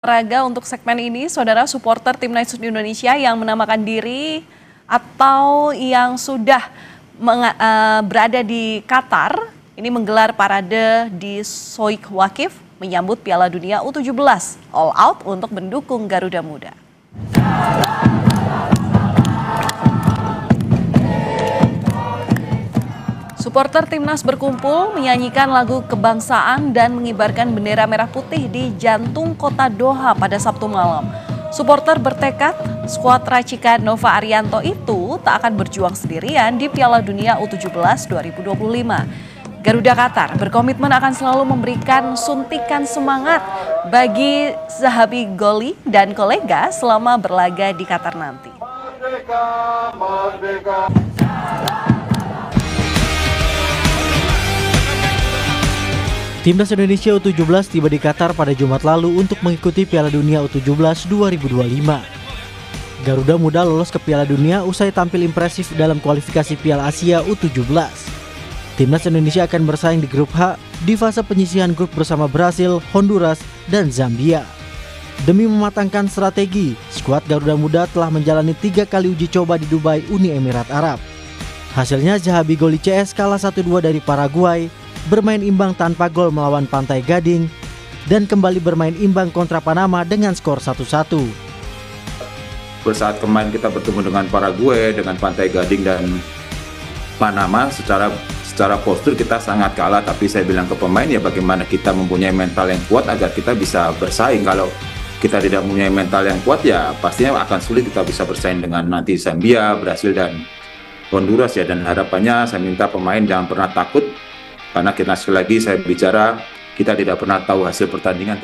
Olahraga untuk segmen ini, saudara supporter Timnas Indonesia yang menamakan diri atau yang sudah berada di Qatar, ini menggelar parade di Sohik Waqif menyambut Piala Dunia U17 All Out untuk mendukung Garuda Muda. Supporter Timnas berkumpul menyanyikan lagu kebangsaan dan mengibarkan bendera merah putih di jantung kota Doha pada Sabtu malam. Supporter bertekad skuad racikan Nova Arianto itu tak akan berjuang sendirian di Piala Dunia U17 2025. Garuda Qatar berkomitmen akan selalu memberikan suntikan semangat bagi Zahabi Goli dan kolega selama berlaga di Qatar nanti. Merdeka, merdeka. Timnas Indonesia U17 tiba di Qatar pada Jumat lalu untuk mengikuti Piala Dunia U17 2025. Garuda Muda lolos ke Piala Dunia usai tampil impresif dalam kualifikasi Piala Asia U17. Timnas Indonesia akan bersaing di grup H di fase penyisihan grup bersama Brasil, Honduras, dan Zambia. Demi mematangkan strategi, skuad Garuda Muda telah menjalani 3 kali uji coba di Dubai, Uni Emirat Arab. Hasilnya Zahabi Goli CS kalah 1-2 dari Paraguay, bermain imbang tanpa gol melawan Pantai Gading, dan kembali bermain imbang kontra Panama dengan skor 1-1. Saat kemarin kita bertemu dengan Paraguay, dengan Pantai Gading dan Panama, secara postur kita sangat kalah, tapi saya bilang ke pemain ya bagaimana kita mempunyai mental yang kuat agar kita bisa bersaing. Kalau kita tidak mempunyai mental yang kuat ya pastinya akan sulit kita bisa bersaing dengan nanti Zambia, Brasil, dan Honduras ya. Dan harapannya saya minta pemain jangan pernah takut, karena kita sekali lagi saya bicara, kita tidak pernah tahu hasil pertandingan.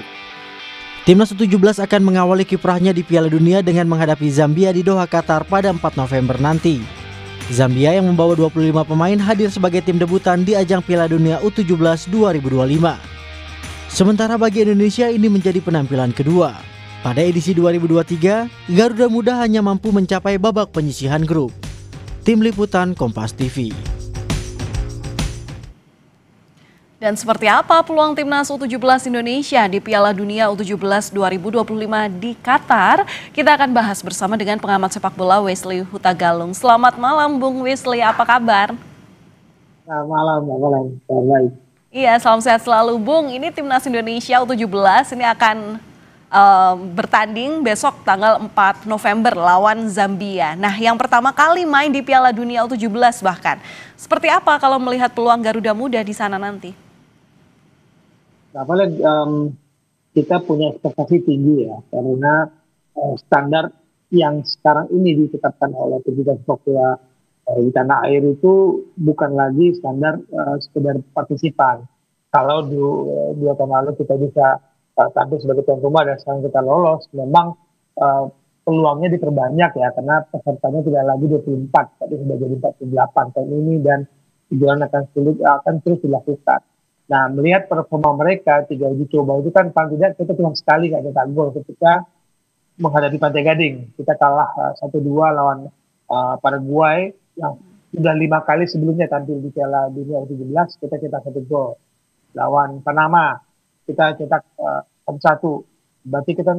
Timnas U17 akan mengawali kiprahnya di Piala Dunia dengan menghadapi Zambia di Doha, Qatar pada 4 November nanti. Zambia yang membawa 25 pemain hadir sebagai tim debutan di ajang Piala Dunia U17 2025. Sementara bagi Indonesia ini menjadi penampilan kedua. Pada edisi 2023, Garuda Muda hanya mampu mencapai babak penyisihan grup. Tim Liputan Kompas TV. Dan seperti apa peluang Timnas U17 Indonesia di Piala Dunia U17 2025 di Qatar? Kita akan bahas bersama dengan pengamat sepak bola Wesley Hutagalung. Selamat malam Bung Wesley, apa kabar? Selamat malam. Baik. Iya, salam sehat selalu Bung. Ini Timnas Indonesia U17 ini akan bertanding besok tanggal 4 November lawan Zambia. Nah, yang pertama kali main di Piala Dunia U17 bahkan. Seperti apa kalau melihat peluang Garuda Muda di sana nanti? Kita punya ekspektasi tinggi ya, karena standar yang sekarang ini ditetapkan oleh pemerintah sepak bola di tanah air itu bukan lagi standar sekedar partisipan. Kalau 2 tahun lalu kita bisa tampil sebagai tuan rumah dan sekarang kita lolos, memang peluangnya diperbanyak ya, karena pesertanya tidak lagi 24, tapi sudah jadi 48 tahun ini, dan tujuan akan terus dilakukan. Nah, melihat performa mereka 3 uji coba itu kan paling tidak kita cuma sekali nggak cetak gol ketika menghadapi Pantai Gading. Kita kalah 1-2 lawan Paraguay yang sudah 5 kali sebelumnya tampil di Piala Dunia U17, kita cetak 1 gol. Lawan Panama kita cetak 1-1. Berarti kita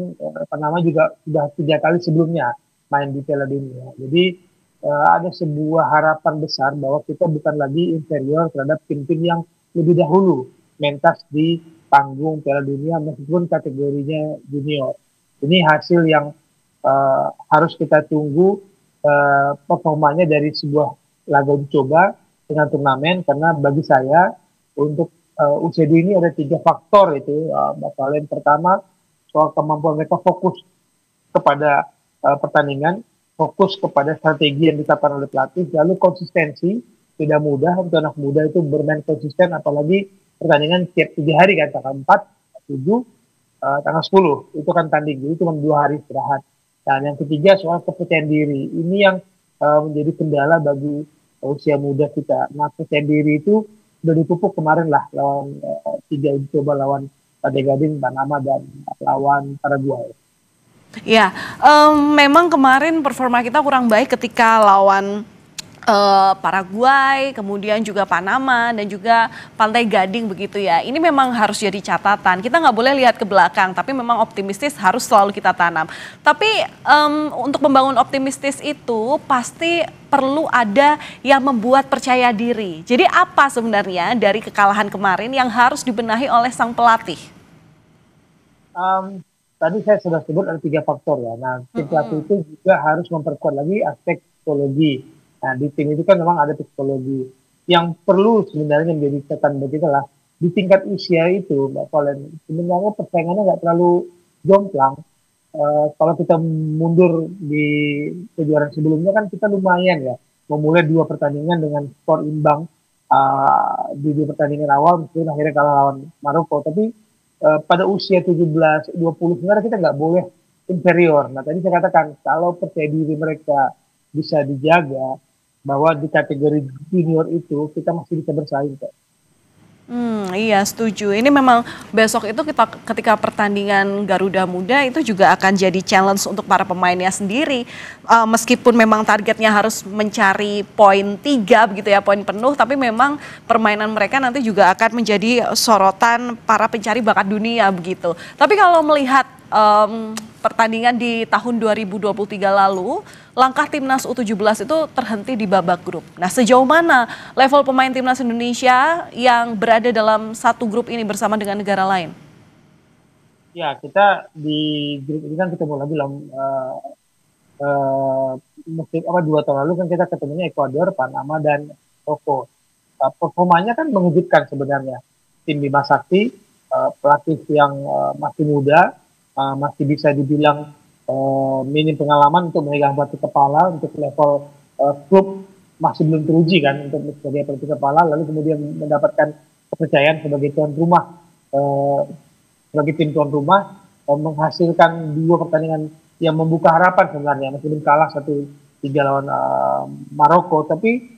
Panama juga sudah 3 kali sebelumnya main di Piala Dunia. Jadi ada sebuah harapan besar bahwa kita bukan lagi inferior terhadap tim-tim yang lebih dahulu mentas di panggung Piala Dunia meskipun kategorinya junior. Ini hasil yang harus kita tunggu performanya dari sebuah laga uji coba dengan turnamen, karena bagi saya untuk U22 ini ada 3 faktor itu. Yang pertama soal kemampuan mereka fokus kepada pertandingan, fokus kepada strategi yang ditetapkan oleh pelatih, lalu konsistensi. Tidak mudah untuk anak muda itu bermain konsisten, apalagi pertandingan tiap 3 hari kan, tanggal 4, 7, tanggal 10 itu kan tanding, jadi cuma 2 hari istirahat. Dan yang ketiga soal kepercayaan diri, ini yang menjadi kendala bagi usia muda kita. Nah, kepercayaan diri itu sudah dipupuk kemarin lah lawan 3 uji coba lawan Pantai Gading, Panama, dan lawan Paraguay. Ya, memang kemarin performa kita kurang baik ketika lawan Paraguay, kemudian juga Panama dan juga Pantai Gading begitu ya. Ini memang harus jadi catatan. Kita nggak boleh lihat ke belakang, tapi memang optimistis harus selalu kita tanam. Tapi untuk membangun optimistis itu pasti perlu ada yang membuat percaya diri. Jadi apa sebenarnya dari kekalahan kemarin yang harus dibenahi oleh sang pelatih? Tadi saya sudah sebut ada 3 faktor ya. Nah, tim pelatih itu juga harus memperkuat lagi aspek psikologi. Nah, di tim itu kan memang ada psikologi. Yang perlu sebenarnya menjadi catatan bagi kita lah, di tingkat usia itu, Mbak Valen, sebenarnya persaingannya nggak terlalu jomplang. Kalau kita mundur di kejuaraan sebelumnya kan kita lumayan ya, memulai 2 pertandingan dengan skor imbang di 2 pertandingan awal, meskipun akhirnya kalah lawan Maroko. Tapi pada usia 17-20 sebenarnya kita nggak boleh inferior. Nah, tadi saya katakan kalau percaya diri mereka bisa dijaga, bahwa di kategori junior itu kita masih bisa bersaing kok. Iya setuju. Ini memang besok itu ketika pertandingan Garuda Muda itu juga akan jadi challenge untuk para pemainnya sendiri. Meskipun memang targetnya harus mencari poin 3 begitu ya, poin penuh, tapi memang permainan mereka nanti juga akan menjadi sorotan para pencari bakat dunia begitu. Tapi kalau melihat pertandingan di tahun 2023 lalu, langkah timnas U17 itu terhenti di babak grup. Nah, sejauh mana level pemain timnas Indonesia yang berada dalam satu grup ini bersama dengan negara lain? Ya, kita di grup ini kan ketemu lagi musim 2 tahun lalu kan kita ketemunya Ekuador, Panama dan Maroko. Performanya kan mengejutkan sebenarnya. Tim Bima Sakti, pelatih yang masih muda, masih bisa dibilang minim pengalaman untuk memegang pelatih kepala untuk level klub masih belum teruji kan untuk sebagai pelatih kepala, lalu kemudian mendapatkan kepercayaan sebagai tuan rumah, sebagai tim tuan rumah, menghasilkan 2 pertandingan yang membuka harapan sebenarnya meskipun kalah 1-3 lawan Maroko. Tapi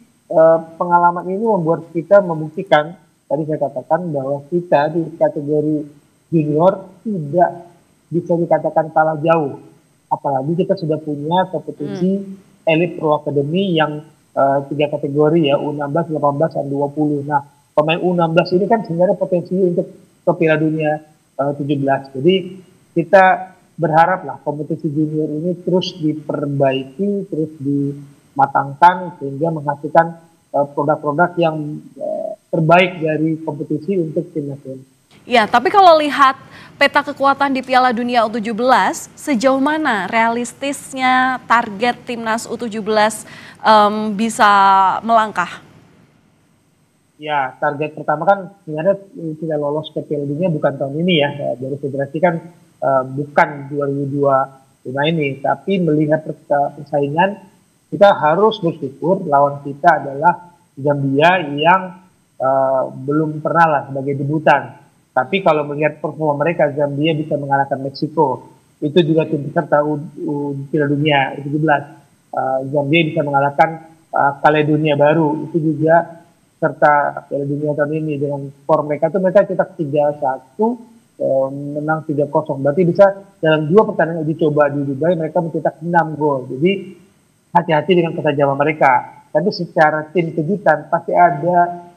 pengalaman ini membuat kita membuktikan, tadi saya katakan bahwa kita di kategori junior tidak bisa dikatakan kalah jauh, apalagi kita sudah punya kompetisi Elite Pro Academy yang 3 kategori ya, U16, 18, dan 20. Nah, pemain U16 ini kan sebenarnya potensi untuk ke Piala Dunia 17. Jadi kita berharap lah kompetisi junior ini terus diperbaiki, terus dimatangkan sehingga menghasilkan produk-produk yang terbaik dari kompetisi untuk tim nasional. Ya, tapi kalau lihat peta kekuatan di Piala Dunia U17, sejauh mana realistisnya target timnas U17 bisa melangkah? Ya, target pertama kan sebenarnya kita lolos ke Piala Dunia bukan tahun ini ya. Dari federasi kan bukan 2025 ini, tapi melihat persaingan kita harus bersyukur lawan kita adalah Zambia yang belum pernah lah sebagai debutan. Tapi kalau melihat performa mereka, Zambia bisa mengalahkan Meksiko. Itu juga tim peserta Piala Dunia U17. Zambia bisa mengalahkan Kaledonia Baru. Itu juga serta Piala Dunia tahun ini. Dengan skor mereka itu mereka cetak 3-1, menang 3-0. Berarti bisa dalam 2 pertandingan uji coba di Dubai mereka mencetak 6 gol. Jadi hati-hati dengan ketajaman mereka. Tapi secara tim kejutan pasti ada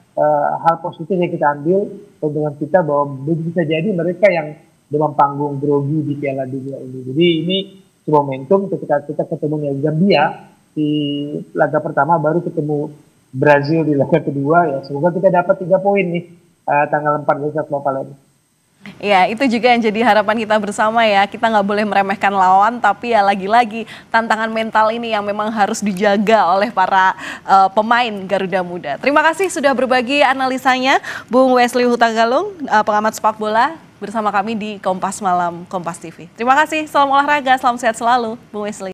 hal positif yang kita ambil dengan kita bahwa bisa jadi mereka yang demam panggung grogi di Piala Dunia ini. Jadi ini sebuah momentum ketika kita ketemunya Zambia di laga pertama, baru ketemu Brazil di laga kedua ya. Semoga kita dapat 3 poin nih tanggal 4 besok Valen. Ya, itu juga yang jadi harapan kita bersama ya. Kita nggak boleh meremehkan lawan, tapi ya lagi-lagi tantangan mental ini yang memang harus dijaga oleh para pemain Garuda Muda. Terima kasih sudah berbagi analisanya, Bung Wesley Hutagalung, pengamat sepak bola bersama kami di Kompas Malam Kompas TV. Terima kasih, salam olahraga, salam sehat selalu, Bung Wesley.